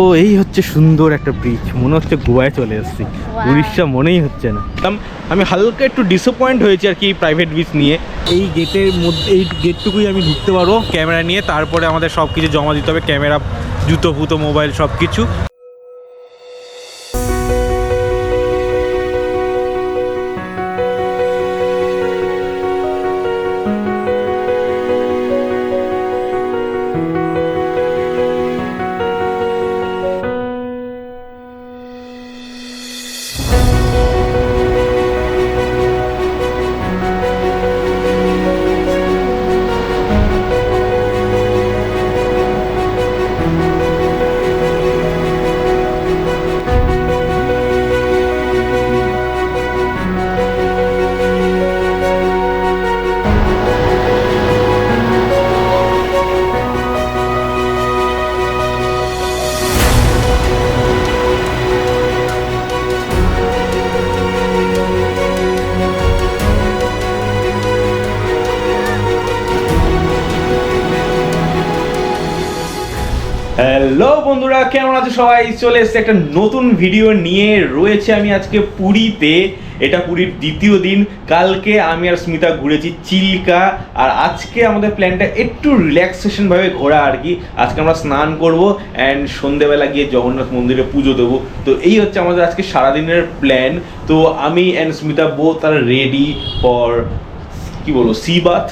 তো এই হচ্ছে সুন্দর একটা ব্রিজ, মনে হচ্ছে গোয়ায় চলে এসেছি, উড়িষ্যা মনেই হচ্ছে না। আমি হালকা একটু ডিসঅ্যাপয়েন্ট হয়েছি আর কি প্রাইভেট বিচ নিয়ে। এই গেটের মধ্যে, এই গেটটুকুই আমি ঢুকতে পারবো ক্যামেরা নিয়ে, তারপরে আমাদের সব কিছু জমা দিতে হবে, ক্যামেরা, জুতো ফুতো, মোবাইল, সব কিছু। হ্যালো বন্ধুরা, কেমন আছো সবাই? চলে এসেছে একটা নতুন ভিডিও নিয়ে। রয়েছে আমি আজকে পুরীতে, এটা পুরীর দ্বিতীয় দিন। কালকে আমি আর স্মিতা ঘুরেছি চিল্কা, আর আজকে আমাদের প্ল্যানটা একটু রিল্যাক্সেশন ভাবে ঘোরা আর কি। আজকে আমরা স্নান করব অ্যান্ড সন্ধেবেলা গিয়ে জগন্নাথ মন্দিরে পুজো দেবো। তো এই হচ্ছে আমাদের আজকে সারাদিনের প্ল্যান। তো আমি and Smita both are ready for, কি বলবো, সি বাথ।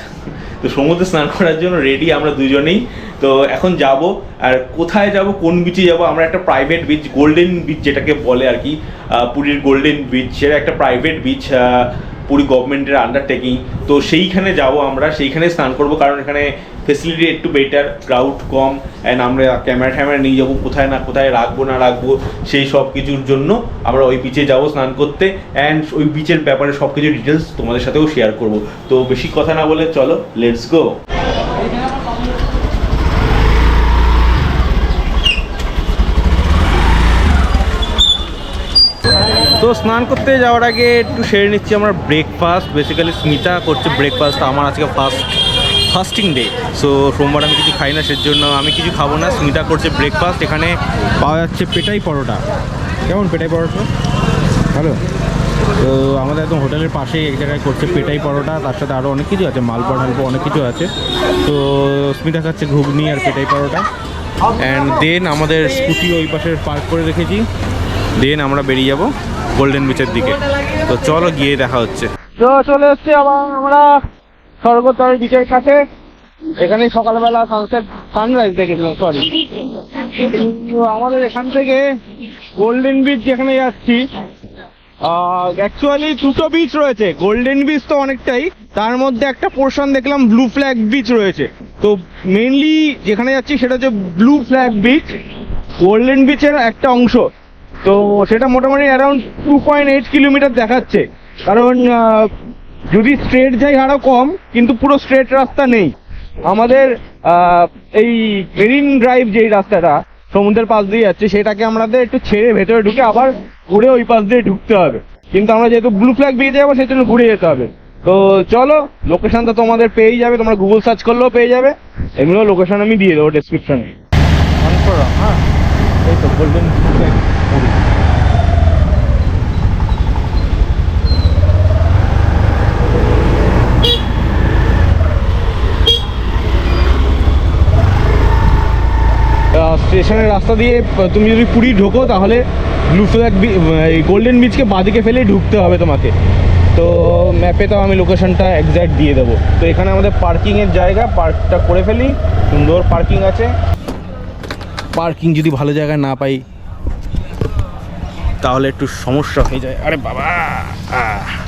তো সমুদ্রে স্নান করার জন্য রেডি আমরা দুজনেই। তো এখন যাব, আর কোথায় যাব, কোন বিচে যাব? আমরা একটা প্রাইভেট বিচ, গোল্ডেন বিচ যেটাকে বলে আর কি, পুরীর গোল্ডেন বিচ, সেটা একটা প্রাইভেট বিচ, পুরী গভর্নমেন্টের আন্ডারটেকিং। তো সেইখানে যাব আমরা, সেইখানে স্নান করব, কারণ এখানে ফেসিলিটি একটু বেটার, ক্রাউড কম, অ্যান্ড আমরা ক্যামেরা নিয়ে যাবো, কোথায় না কোথায় রাখবো না রাখবো সেই সব কিছুর জন্য আমরা ওই বিচে যাব স্নান করতে। অ্যান্ড ওই বিচের ব্যাপারে সব কিছু ডিটেলস তোমাদের সাথেও শেয়ার করব। তো বেশি কথা না বলে চলো, লেটস গো। তো স্নান করতে যাওয়ার আগে একটু সেরে নিচ্ছি আমরা ব্রেকফাস্ট। বেসিক্যালি স্মিতা করছে ব্রেকফাস্ট, আমার আজকে ফাস্টিং ডে। সো সোমবার আমি কিছু খাই না, সেজন্য আমি কিছু খাবো না। স্মিতা করছে ব্রেকফাস্ট। এখানে পাওয়া যাচ্ছে পেটাই পরোটা। কেমন পেটাই পরোটা? ভালো। তো আমাদের একদম হোটেলের পাশেই এক জায়গায় করছে পেটাই পরোটা, তার সাথে আরও অনেক কিছু আছে, মালপোয়া ঢালপো অনেক কিছু আছে। তো স্মিতা খাচ্ছে ঘুগনি আর পেটাই পরোটা। অ্যান্ড দেন আমাদের স্কুটি ওই পাশে পার্ক করে রেখেছি। দেন আমরা বেরিয়ে যাব গোল্ডেন বিচের দিকে। তো চলো গিয়ে দেখা হচ্ছে। তো চলে এসছি আবার আমরা স্বর্গদ্বার বিচের কাছে। এখানে সকালবেলা সানরাইজ দেখেছিলাম, সরি। আমাদের এখান থেকে গোল্ডেন বিচ যেখানে যাচ্ছি, অ্যাকচুয়ালি দুটো বিচ রয়েছে। গোল্ডেন বিচ তো অনেকটাই, তার মধ্যে একটা পোর্শন দেখলাম ব্লু ফ্ল্যাগ বিচ রয়েছে। তো মেইনলি যেখানে যাচ্ছি সেটা হচ্ছে ব্লু ফ্ল্যাগ বিচ, গোল্ডেন বিচের একটা অংশ। তো সেটা মোটামুটি অ্যারাউন্ড 2.8 কিলোমিটার দেখাচ্ছে, কারণ যদি স্ট্রেট যাই আরও কম, কিন্তু পুরো স্ট্রেট রাস্তা নেই। আমাদের এই মেরিন ড্রাইভ যেই রাস্তাটা সমুদ্রের পাশ দিয়ে যাচ্ছে, সেটাকে আমাদের একটু ছেড়ে ভেতরে ঢুকে আবার ঘুরে ওই পাশ দিয়ে ঢুকতে হবে। কিন্তু আমরা যেহেতু ব্লু ফ্ল্যাগ বিচে যাবো, সেই জন্য ঘুরে যেতে হবে। তো চলো, লোকেশন তো তোমাদের পেয়েই যাবে, তোমরা গুগল সার্চ করলেও পেয়ে যাবে। এগুলো লোকেশন আমি দিয়ে দেবো ডেসক্রিপশনে। হ্যাঁ, এই তো গোল্ডেন ফ্ল্যাগ পুরী। স্টেশনের রাস্তা দিয়ে তুমি যদি পুরী ঢোকো, তাহলে ব্লু ফ্ল্যাগ গোল্ডেন বিচকে বাঁদিকে ফেলেই ঢুকতে হবে তোমাকে। তো ম্যাপে তো আমি লোকেশনটা এক্স্যাক্ট দিয়ে দেবো। তো এখানে আমাদের পার্কিংয়ের জায়গা, পার্কটা করে ফেলি। সুন্দর পার্কিং আছে। পার্কিং যদি ভালো জায়গায় না পাই তাহলে একটু সমস্যা হয়ে যায়। আরে বাবা,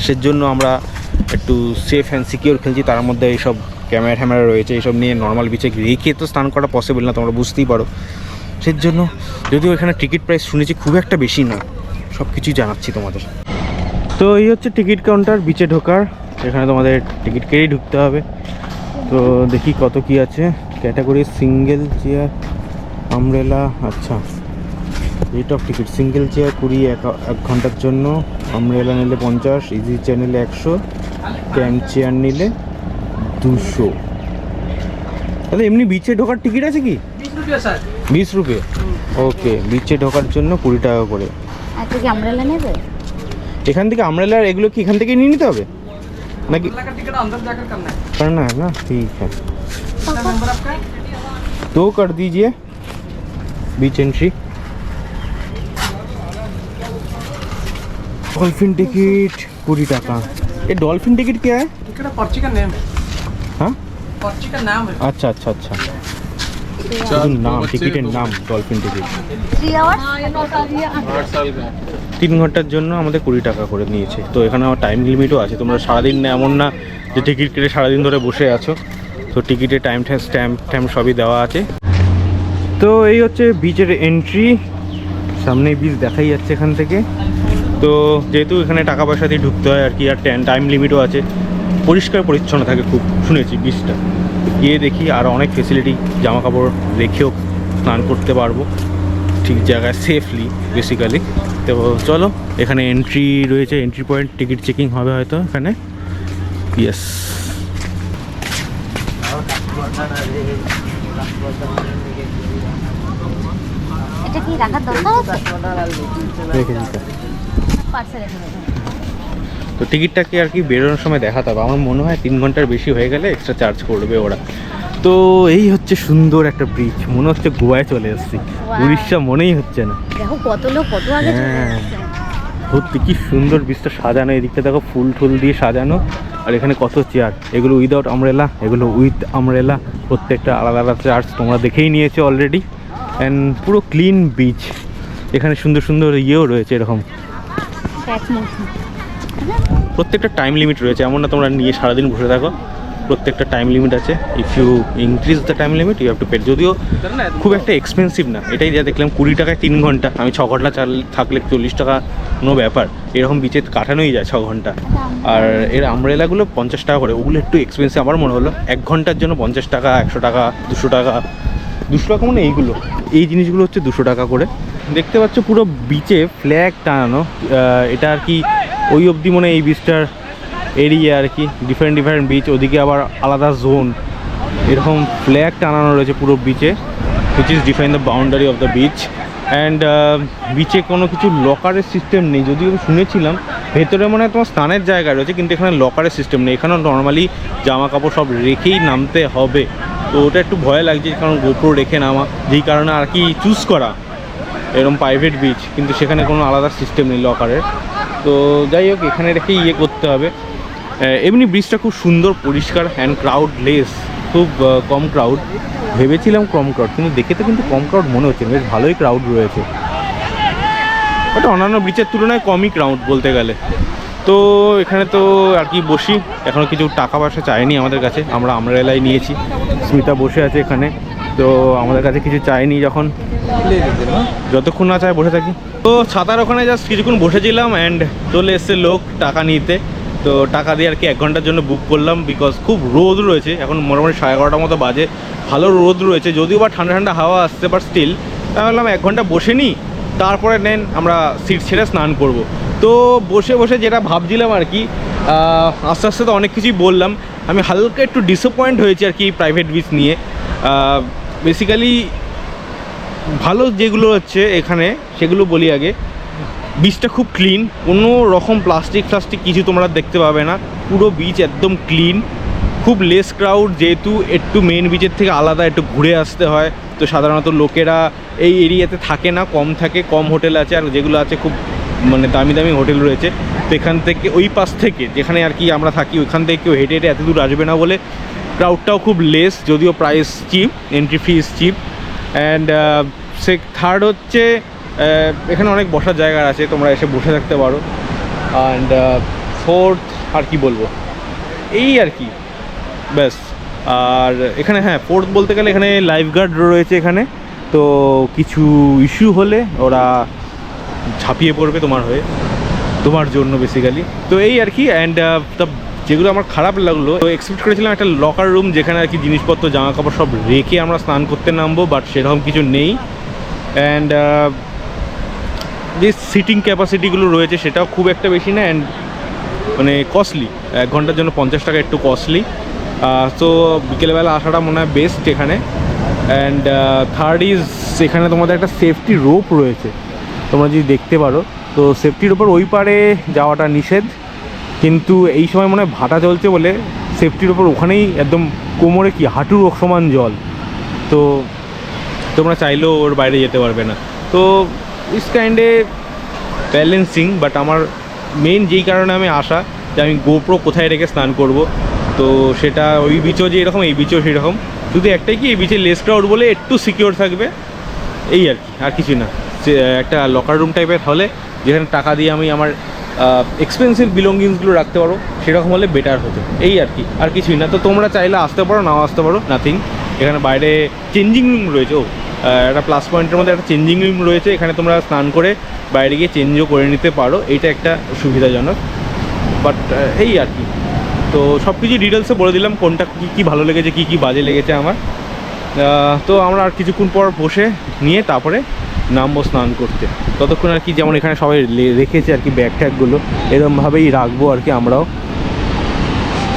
সেজন্য আমরা একটু সেফ অ্যান্ড সিকিউর খেলছি। তার মধ্যে এইসব ক্যামেরা রয়েছে, এইসব নিয়ে নর্মাল বিচে রেখে তো স্নান করা পসিবল না, তোমরা বুঝতেই পারো। সেজন্য যদিও এখানে টিকিট প্রাইস শুনেছি খুব একটা বেশি না, সব কিছুই জানাচ্ছি তোমাদের। তো এই হচ্ছে টিকিট কাউন্টার বিচে ঢোকার, এখানে তোমাদের টিকিট কেটেই ঢুকতে হবে। তো দেখি কত কি আছে। ক্যাটাগরি সিঙ্গেল চেয়ার, আমব্রেলা, আচ্ছা rate of ticket single chair 20 এক ঘন্টার জন্য, আমব্রেলা নিলে 50, ইজি চেয়ার নিলে 100, ক্যাম্প চেয়ার নিলে 200। তাহলে এমনি বিচে ঢোকার টিকিট আছে কি? 20 রুপিয়া। ওকে, বিচে ঢোকার জন্য 20 টাকা করে। আচ্ছা, কি আমব্রেলা নেবে? এখান থেকে আমব্রেলার এগুলো কি এখান থেকে নিয়ে নিতে হবে নাকি? करना है ना, ठीक है तो कर दीजिए बीच एंट्री। डॉल्फिन टिकट 20 টাকা। ये डॉल्फिन टिकट क्या है? पर्ची का नेम है। हाँ, पर्ची का नाम है। अच्छा अच्छा अच्छा, নাম টিকিটের নাম ডলফিন টিকিট। 3 আওয়ার্স 8 साल का 3 ঘন্টার জন্য আমাদের 20 টাকা করে নিয়েছে। তো এখানে আমার টাইম লিমিটও আছে, তোমরা সারাদিন এমন না যে টিকিট কেটে সারাদিন ধরে বসে আছো। তো টিকিটে টাইম স্ট্যাম্প সবই দেওয়া আছে। তো এই হচ্ছে বিচের এন্ট্রি, সামনে বিচ দেখাই যাচ্ছে এখান থেকে। তো যেহেতু এখানে টাকা পয়সা দিয়ে ঢুকতে হয় আর কি, আর টাইম লিমিটও আছে, পরিষ্কার পরিচ্ছন্ন থাকে খুব শুনেছি বিচটা। গিয়ে দেখি আর অনেক ফেসিলিটি, জামা কাপড় রেখেও স্নান করতে পারবো ঠিক জায়গায় সেফলি বেসিক্যালি। তো চলো, এখানে এন্ট্রি রয়েছে, এন্ট্রি পয়েন্ট, টিকিট চেকিং হবে হয়তো এখানে। ইয়েস, এটা কি রাখার দরকার আছে? রেখে দিতে। পার্সে রেখে দেবো। তো টিকিটটাকে আর কি বেরোনোর সময় দেখাতে হবে। আমার মনে হয় 3 ঘন্টার বেশি হয়ে গেলে এক্সট্রা চার্জ করবে ওরা। তো এই হচ্ছে সুন্দর একটা ব্রিজ, মনে হচ্ছে গোয়ায় চলে এসেছি, উড়িষ্যা মনেই হচ্ছে না। দেখো কত লোক কত আগে চলে আসছে। সত্যি কি সুন্দর ব্রিজটা সাজানো, এদিকটা দেখো ফুল টুল দিয়ে সাজানো, আর এখানে কত চেয়ার, এগুলো উইদাউট আমব্রেলা, এগুলো উইথ আমব্রেলা, প্রত্যেকটা আলাদা আলাদা চার্জ তোমরা দেখেই নিয়েছো অলরেডি। অ্যান্ড পুরো ক্লিন বিচ, এখানে সুন্দর সুন্দর ইয়েও রয়েছে এরকম, প্রত্যেকটা টাইম লিমিট রয়েছে, এমন না তোমরা নিয়ে সারাদিন বসে থাকো, প্রত্যেকটা টাইম লিমিট আছে। If you increase the time limit you have to pay. যদিও খুব একটা এক্সপেন্সিভ না, এটাই যা দেখলাম 20 টাকায় 3 ঘন্টা। আমি 6 ঘন্টা থাকলে 40 টাকা কোনো ব্যাপার, এরকম বিচে কাটানোই যায় 6 ঘন্টা। আর এর আমব্রেলাগুলো 50 টাকা করে, ওগুলো একটু এক্সপেন্সিভ আমার মনে হলো। 1 ঘন্টার জন্য 50 টাকা, 100 টাকা, 200 টাকা, 200 টাকা মানে এইগুলো, এই জিনিসগুলো হচ্ছে 200 টাকা করে। দেখতে পাচ্ছ পুরো বিচে ফ্ল্যাগ টানানো, এটা আর কি ওই অবধি মনে এই বিচটার এরিয়া আর কি, ডিফারেন্ট ডিফারেন্ট বিচ, ওদিকে আবার আলাদা জোন, এরকম ফ্ল্যাগ টানানো রয়েছে পুরো বিচে, which is define the boundary of the beach. And বিচে কোনো কিছু লকারের সিস্টেম নেই, যদিও আমি শুনেছিলাম ভেতরে মনে হয় তোমার স্নানের জায়গা রয়েছে, কিন্তু এখানে লকারের সিস্টেম নেই। এখানেও নর্মালি জামা কাপড় সব রেখেই নামতে হবে। তো ওটা একটু ভয় লাগছে, কারণ গোপ্রো রেখে নামা, যেই কারণে আর কি চুজ করা এরকম প্রাইভেট বিচ, কিন্তু সেখানে কোনো আলাদা সিস্টেম নেই লকারের। তো যাই হোক, এখানে রেখে ইয়ে করতে হবে। এমনি ব্রিজটা খুব সুন্দর, পরিষ্কার অ্যান্ড ক্রাউডলেস, খুব কম ক্রাউড। ভেবেছিলাম কম ক্রাউড, কিন্তু দেখে তো কিন্তু কম ক্রাউড মনে হচ্ছে, বেশ ভালোই ক্রাউড রয়েছে। ওটা অন্যান্য ব্রিজের তুলনায় কমই ক্রাউড বলতে গেলে। তো এখানে তো আর কি বসি, এখনও কিছু টাকা পয়সা চায়নি আমাদের কাছে, আমরা আমব্রেলাই নিয়েছি, স্মিতা বসে আছে এখানে, তো আমাদের কাছে কিছু চায়নি, যতক্ষণ না চায় বসে থাকি। তো ছাতার ওখানে জাস্ট কিছুক্ষণ বসেছিলাম অ্যান্ড চলে এসছে লোক টাকা নিতে। তো টাকা দিয়ে আর কি 1 ঘন্টার জন্য বুক করলাম, বিকজ খুব রোদ রয়েছে, এখন মোটামুটি 11:30 মতো বাজে, ভালো রোদ রয়েছে, যদিও বা ঠান্ডা ঠান্ডা হাওয়া আসছে, বাট স্টিল আমি বললাম 1 ঘন্টা বসে নিই, তারপরে নেন আমরা সিট ছেড়ে স্নান করব। তো বসে বসে যেটা ভাবছিলাম আর কি, আস্তে আস্তে তো অনেক কিছুই বললাম, আমি হালকা একটু ডিসঅ্যাপয়েন্ট হয়েছি আর কি প্রাইভেট বিচ নিয়ে। বেসিক্যালি ভালো যেগুলো হচ্ছে এখানে সেগুলো বলি আগে। বিচটা খুব ক্লিন, কোনো রকম প্লাস্টিক কিছু তোমরা দেখতে পাবে না, পুরো বিচ একদম ক্লিন, খুব লেস ক্রাউড, যেহেতু একটু মেন বিচের থেকে আলাদা একটু ঘুরে আসতে হয়। তো সাধারণত লোকেরা এই এরিয়াতে থাকে না, কম থাকে, কম হোটেল আছে, আর যেগুলো আছে খুব মানে দামি দামি হোটেল রয়েছে। তো এখান থেকে ওই পাশ থেকে যেখানে আর কি আমরা থাকি, ওইখান থেকে কেউ হেঁটে হেঁটে এত দূর আসবে না বলে ক্রাউডটাও খুব লেস, যদিও price cheap, entry fees cheap. And third হচ্ছে এখানে অনেক বসার জায়গা আছে, তোমরা এসে বসে থাকতে পারো। অ্যান্ড ফোর্থ আর কি বলবো, এই আর কি ব্যাস। আর এখানে হ্যাঁ, ফোর্থ বলতে গেলে এখানে লাইফ গার্ড রয়েছে এখানে, তো কিছু ইস্যু হলে ওরা ঝাঁপিয়ে পড়বে তোমার হয়ে, তোমার জন্য বেসিক্যালি। তো এই আর কি। অ্যান্ড যেগুলো আমার খারাপ লাগলো, তো এক্সপেক্ট করেছিলাম একটা লকার রুম যেখানে আর কি জিনিসপত্র জামা কাপড় সব রেখে আমরা স্নান করতে নামবো, বাট সেরকম কিছু নেই। অ্যান্ড যে সিটিং ক্যাপাসিটিগুলো রয়েছে সেটাও খুব একটা বেশি না, অ্যান্ড মানে কস্টলি, 1 ঘন্টার জন্য 50 টাকা একটু কস্টলি। তো বিকেলবেলা আসাটা মনে হয় বেস্ট এখানে। অ্যান্ড থার্ড ইজ এখানে তোমাদের একটা সেফটি রোপ রয়েছে, তোমরা যদি দেখতে পারো। তো সেফটির ওপর ওই পারে যাওয়াটা নিষেধ, কিন্তু এই সময় মনে হয় ভাটা চলছে বলে সেফটির ওপর ওখানেই একদম কোমরে কি হাঁটুর সমান জল, তো তোমরা চাইলেও ওর বাইরে যেতে পারবে না। তো ইস কাইন্ডে ব্যালেন্সিং, বাট আমার মেন যেই কারণে আমি আসা যে আমি গোপ্রো কোথায় রেখে স্নান করব, তো সেটা ওই বিচও যে এরকম এই বিচও সেরকম, শুধু একটাই কি এই বিচে লেস ক্রাউড বলে একটু সিকিওর থাকবে, এই আর কি, আর কিছুই না। একটা লকার রুম টাইপের হলে যেখানে টাকা দিয়ে আমি আমার এক্সপেন্সিভ বিলঙ্গিংসগুলো রাখতে পারো, সেরকম হলে বেটার হতো, এই আর কি, আর কিছুই না। তো তোমরা চাইলে আসতে পারো, নাও আসতে পারো, নাথিং। এখানে বাইরে চেঞ্জিং রুম রয়েছে, একটা প্লাস পয়েন্টের মধ্যে একটা চেঞ্জিং রুম রয়েছে, এখানে তোমরা স্নান করে বাইরে গিয়ে চেঞ্জও করে নিতে পারো, এইটা একটা সুবিধাজনক। বাট এই আর কি, তো সব কিছু ডিটেলসে বলে দিলাম কোনটা কী কী ভালো লেগেছে, কী কী বাজে লেগেছে আমার। তো আমরা আর কিছুক্ষণ পর বসে নিয়ে তারপরে নামবো স্নান করতে। ততক্ষণ আর কি যেমন এখানে সবাই রেখেছে আর কি ব্যাগ ট্যাগগুলো, এরকমভাবেই রাখবো আর কি আমরাও।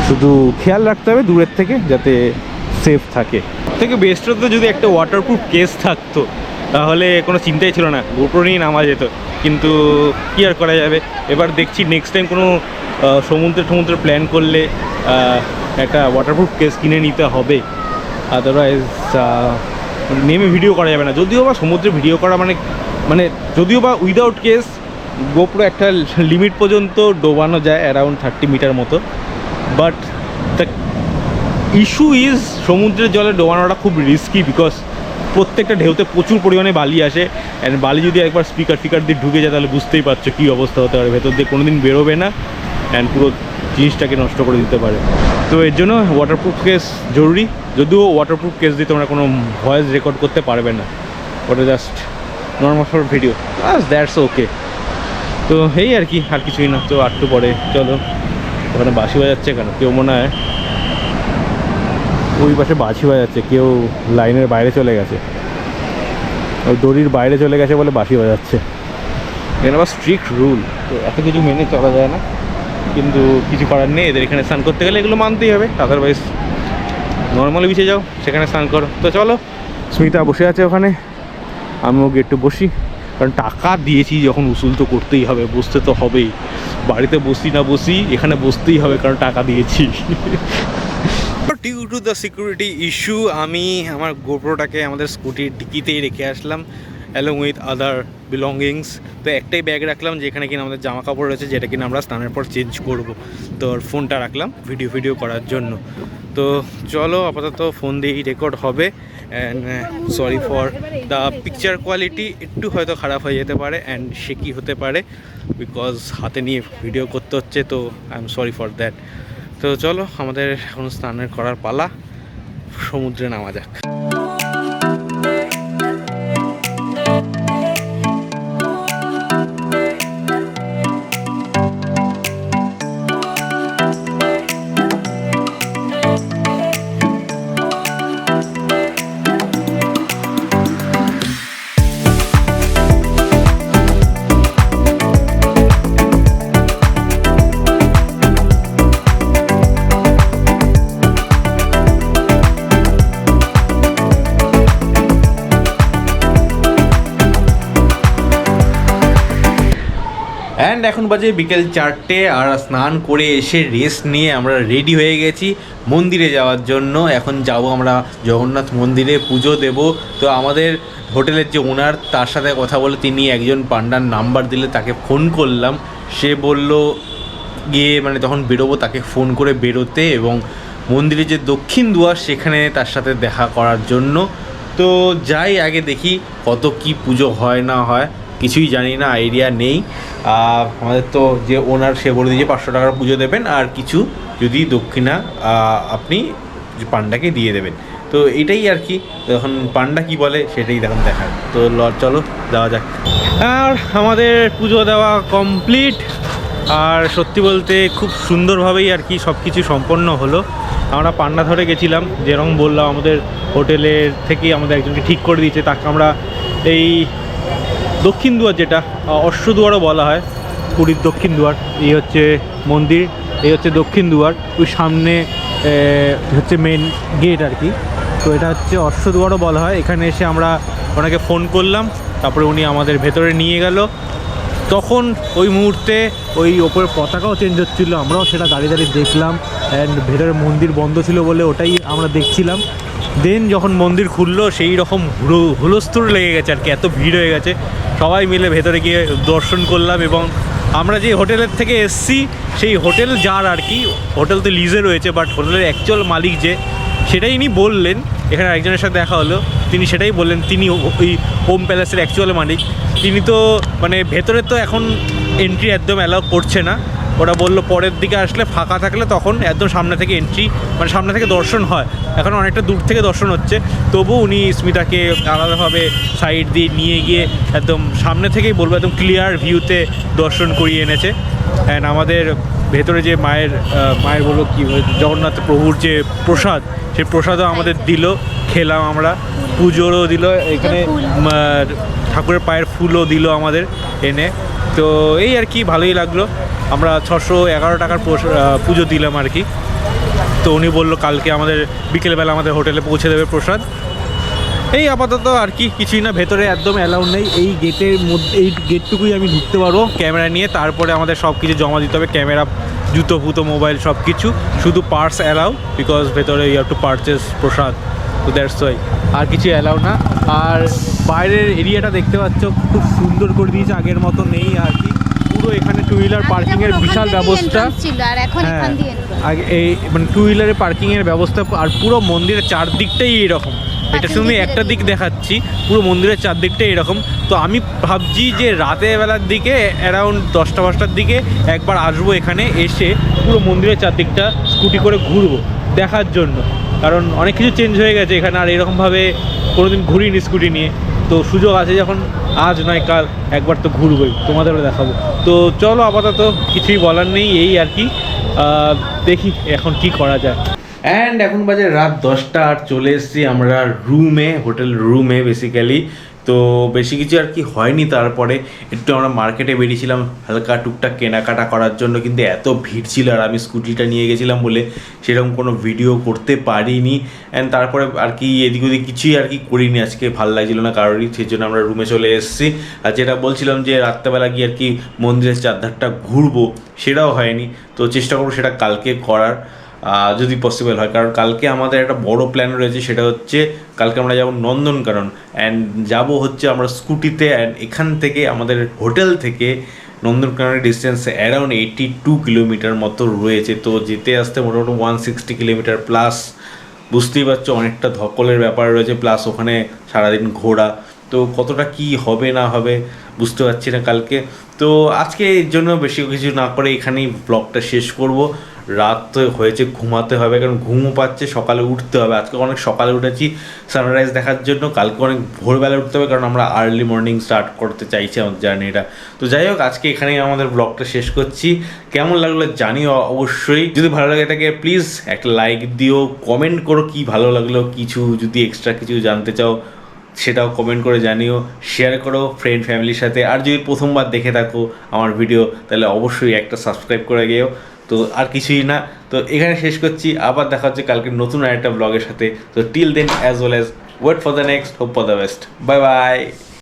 শুধু খেয়াল রাখতে হবে দূরের থেকে যাতে সেফ থাকে। থেকে বেস্ট হতো যদি একটা ওয়াটারপ্রুফ কেস থাকতো, তাহলে কোনো চিন্তাই ছিল না, গোপ্রো নিয়ে নামা যেত। কিন্তু কী আর করা যাবে, এবার দেখছি নেক্সট টাইম কোনো সমুদ্রে প্ল্যান করলে একটা ওয়াটারপ্রুফ কেস কিনে নিতে হবে, আদারওয়াইজ নেমে ভিডিও করা যাবে না। যদিও বা সমুদ্রে ভিডিও করা মানে যদিও বা উইদাউট কেস গোপ্রো একটা লিমিট পর্যন্ত ডোবানো যায়, অ্যারাউন্ড 30 মিটার মতো, বাট দ্য ইস্যু ইজ সমুদ্রের জলে ডোবানোটা খুব রিস্কি, বিকজ প্রত্যেকটা ঢেউতে প্রচুর পরিমাণে বালি আসে, অ্যান্ড বালি যদি একবার স্পিকার দিয়ে ঢুকে যায় তাহলে বুঝতেই পারছো কী অবস্থা হতে পারে, ভেতর দিয়ে কোনো দিন বেরোবে না, অ্যান্ড পুরো জিনিসটাকে নষ্ট করে দিতে পারে। তো এর জন্য ওয়াটারপ্রুফ কেস জরুরি। যদিও ওয়াটারপ্রুফ কেস দিয়ে তোমরা কোনো ভয়েস রেকর্ড করতে পারবে না, ওটা just normal for video, that's okay. তো এই আর কি, আর কিছুই না। তো আটটু পরে চলো, ওখানে বাঁশি বাজাচ্ছে কেন, কেউ মনে হয় ওই পাশে বাঁশি বাজাচ্ছে, কেউ লাইনের বাইরে চলে গেছে, ওই দড়ির বাইরে চলে গেছে বলে বাঁশি বাজাচ্ছে। এখানে আবার স্ট্রিক্ট রুল, তো এত কিছু মেনে চলা যায় না, কিন্তু কিছু করার নেই, এদের এখানে স্নান করতে গেলে এগুলো মানতেই হবে, আদারওয়াইজ নর্মালি বিচে যাও, সেখানে স্নান করো। তো চলো, স্মিতা বসে আছে ওখানে, আমিও একটু বসি, কারণ টাকা দিয়েছি যখন উসুল তো করতেই হবে, বসতে তো হবেই, বাড়িতে বসি না বসি এখানে বসতেই হবে, কারণ টাকা দিয়েছি। Due to the security issue আমি আমার গোপ্রোটাকে আমাদের স্কুটির ডিকিতেই রেখে আসলাম, অ্যালং উইথ আদার বিলঙ্গিংস। তো একটাই ব্যাগ রাখলাম যেখানে কিনা আমাদের জামা কাপড় রয়েছে, যেটা কিনা আমরা স্নানের পর চেঞ্জ করব। তো ফোনটা রাখলাম ভিডিও করার জন্য। তো চলো, আপাতত ফোন দিয়েই রেকর্ড হবে, and sorry for the picture quality, একটু হয়তো খারাপ হয়ে যেতে পারে অ্যান্ড শেকি হতে পারে, বিকজ হাতে নিয়ে ভিডিও করতে হচ্ছে, তো I am sorry for that. তো চলো, আমাদের এখন স্নানের করার পালা, সমুদ্রে নামা যাক। অ্যান্ড এখন বাজে বিকেল 4টে, আর স্নান করে এসে রেস্ট নিয়ে আমরা রেডি হয়ে গেছি মন্দিরে যাওয়ার জন্য। এখন যাব আমরা জগন্নাথ মন্দিরে, পুজো দেব। তো আমাদের হোটেলের যে ওনার, তার সাথে কথা বলে তিনি একজন পান্ডার নাম্বার দিলে, তাকে ফোন করলাম, সে বলল গিয়ে মানে তখন বেরোবো, তাকে ফোন করে বেরোতে, এবং মন্দিরের যে দক্ষিণ দুয়ার সেখানে তার সাথে দেখা করার জন্য। তো যাই, আগে দেখি কত কি পুজো হয় না হয়, কিছুই জানি না, আইডিয়া নেই। আমাদের তো যে ওনার, সে বলে দিয়েছে 500 টাকার পুজো দেবেন, আর কিছু যদি দক্ষিণা আপনি পান্ডাকে দিয়ে দেবেন। তো এটাই আর কি, এখন পান্ডা কি বলে সেটাই তখন দেখার। তো চলো যাওয়া যাক। আর আমাদের পুজো দেওয়া কমপ্লিট, আর সত্যি বলতে খুব সুন্দরভাবেই আর কি সব কিছু সম্পন্ন হলো। আমরা পান্ডা ধরে গেছিলাম, যেরকম বললাম আমাদের হোটেলের থেকেই আমাদের একজনকে ঠিক করে দিয়েছে, তাকে আমরা এই দক্ষিণ দুয়ার, যেটা অশ্বদুয়ারও বলা হয়, পুরীর দক্ষিণ দুয়ার, এই হচ্ছে মন্দির, এই হচ্ছে দক্ষিণ দুয়ার, ওই সামনে হচ্ছে মেন গেট আর কি। তো এটা হচ্ছে অশ্বদগড়ও বলা হয়। এখানে এসে আমরা ওনাকে ফোন করলাম, তারপরে উনি আমাদের ভেতরে নিয়ে গেল। তখন ওই মুহূর্তে ওই ওপরের পতাকাও চেঞ্জ হচ্ছিলো, আমরাও সেটা দাঁড়িয়ে দাঁড়িয়ে দেখলাম। অ্যান্ড ভেতরে মন্দির বন্ধ ছিল বলে ওটাই আমরা দেখছিলাম। দেন যখন মন্দির খুললো সেই রকম হুলস্থুল লেগে গেছে আর কি, এত ভিড় হয়ে গেছে। সবাই মিলে ভেতরে গিয়ে দর্শন করলাম এবং আমরা যে হোটেলের থেকে এসছি সেই হোটেল যার আর কি, হোটেল তো লিজে রয়েছে, বাট হোটেলের অ্যাকচুয়াল মালিক যে, সেটাই ইনি বললেন। এখানে একজনের সাথে দেখা হলো, তিনি সেটাই বললেন তিনি ওই ওম প্যালেসের অ্যাকচুয়াল মালিক। তিনি তো মানে ভেতরে তো এখন এন্ট্রি একদম অ্যালাউ করছে না, ওরা বললো পরের দিকে আসলে ফাঁকা থাকলে তখন একদম সামনে থেকে এন্ট্রি, মানে সামনে থেকে দর্শন হয়। এখন অনেকটা দূর থেকে দর্শন হচ্ছে, তবু উনি স্মিতাকে আলাদাভাবে সাইড দিয়ে নিয়ে গিয়ে একদম সামনে থেকেই বলবো একদম ক্লিয়ার ভিউতে দর্শন করিয়ে এনেছে। অ্যান্ড আমাদের ভেতরে যে মায়ের বললো কি জগন্নাথ প্রভুর যে প্রসাদ, সেই প্রসাদও আমাদের দিল, খেলাম আমরা। পুজোরও দিল, এখানে ঠাকুরের পায়ের ফুলও দিল আমাদের এনে। তো এই আর কি, ভালোই লাগলো। আমরা 611 টাকার পুজো দিলাম আর কি। তো উনি বললো কালকে আমাদের বিকেলবেলা আমাদের হোটেলে পৌঁছে দেবে প্রসাদ। এই আপাতত আর কি, কিছুই না। ভেতরে একদম অ্যালাউ নেই, এই গেটের মধ্যে, এই গেটটুকুই আমি ঢুকতে পারবো ক্যামেরা নিয়ে। তারপরে আমাদের সব কিছু জমা দিতে হবে, ক্যামেরা, জুতো ফুতো, মোবাইল সব কিছু। শুধু পার্স অ্যালাউ, বিকজ ভেতরে ইউ হ্যাভ টু পারচেস প্রসাদ, তো দ্যাটস ওয়াই। আর কিছু অ্যালাউ না। আর বাইরের এরিয়াটা দেখতে পাচ্ছ খুব সুন্দর করে দিয়েছে, আগের মতো নেই আর কি। পুরো এখানে টু হুইলার পার্কিংয়ের বিশাল ব্যবস্থা। হ্যাঁ, আগে এই মানে টু হুইলারের পার্কিংয়ের ব্যবস্থা। আর পুরো মন্দিরের চারদিকটাই এরকম। এটা শুধু একটা দিক দেখাচ্ছি, পুরো মন্দিরের চারদিকটাই এরকম। তো আমি ভাবছি যে রাতের বেলার দিকে অ্যারাউন্ড 10টা-12টার দিকে একবার আসবো এখানে, এসে পুরো মন্দিরের চারদিকটা স্কুটি করে ঘুরবো দেখার জন্য। কারণ অনেক কিছু চেঞ্জ হয়ে গেছে এখানে, আর এরকমভাবে কোনোদিন ঘুরিনি স্কুটি নিয়ে। তো সুযোগ আছে যখন, আজ নয় কাল একবার তো ঘুরবোই, তোমাদেরও দেখাবো। তো চলো, আপাতত কিছুই বলার নেই, এই আর কি। দেখি এখন কি করা যায়। অ্যান্ড এখন বাজে রাত 10টা, আর চলে এসেছি আমরা রুমে, হোটেল রুমে বেসিক্যালি। তো বেশি কিছু আর কি হয়নি। তারপরে একটু আমরা মার্কেটে বেরিয়েছিলাম হালকা টুকটাক কেনাকাটা করার জন্য, কিন্তু এত ভিড় ছিল আর আমি স্কুটিটা নিয়ে গেছিলাম বলে সেরকম কোনো ভিডিও করতে পারিনি। অ্যান্ড তারপরে আর কি এদিক ওদিক কিছুই আর কি করিনি, আজকে ভালো লাগছিলো না কারোরই, সেই জন্য আমরা রুমে চলে এসেছি। আর যেটা বলছিলাম যে রাত্রেবেলা গিয়ে আর কি মন্দিরের চারধারটা ঘুরবো, সেটাও হয়নি। তো চেষ্টা করবো সেটা কালকে করার, যদি পসিবল হয়। কারণ কালকে আমাদের একটা বড় প্ল্যান রয়েছে, সেটা হচ্ছে কালকে আমরা যাবো নন্দনকানন। অ্যান্ড যাবো হচ্ছে আমরা স্কুটিতে। অ্যান্ড এখান থেকে আমাদের হোটেল থেকে নন্দনকাননের ডিস্টেন্স অ্যারাউন্ড 82 কিলোমিটার মতো রয়েছে। তো যেতে আসতে মোটামুটি 160 কিলোমিটার প্লাস, বুঝতেই পারছো অনেকটা ধকলের ব্যাপার রয়েছে, প্লাস ওখানে সারাদিন ঘোরা। তো কতটা কি হবে না হবে বুঝতে পারছি না কালকে। তো আজকে এর জন্য বেশি কিছু না করে এখানেই ব্লগটা শেষ করব। রাত তো হয়েছে, ঘুমাতে হবে, কারণ ঘুমও পাচ্ছে, সকালে উঠতে হবে। আজকে অনেক সকালে উঠেছি সানরাইজ দেখার জন্য, কালকে অনেক ভোরবেলা উঠতে হবে, কারণ আমরা আর্লি মর্নিং স্টার্ট করতে চাইছি আমাদের জার্নিটা। তো যাই হোক, আজকে এখানেই আমাদের ব্লগটা শেষ করছি। কেমন লাগলো জানিও অবশ্যই। যদি ভালো লাগে থাকে প্লিজ একটা লাইক দিও, কমেন্ট করো কি ভালো লাগলো, কিছু যদি এক্সট্রা কিছু জানতে চাও সেটাও কমেন্ট করে জানিও, শেয়ার করো ফ্রেন্ড ফ্যামিলির সাথে। আর যদি প্রথমবার দেখে থাকো আমার ভিডিও, তাহলে অবশ্যই একটা সাবস্ক্রাইব করে গিয়েও। তো আর কিছুই না, তো এখানে শেষ করছি। আবার দেখা হচ্ছে কালকে নতুন আরেকটা ব্লগের সাথে। তো till then, as well as wait for the next, hope for the best, bye by.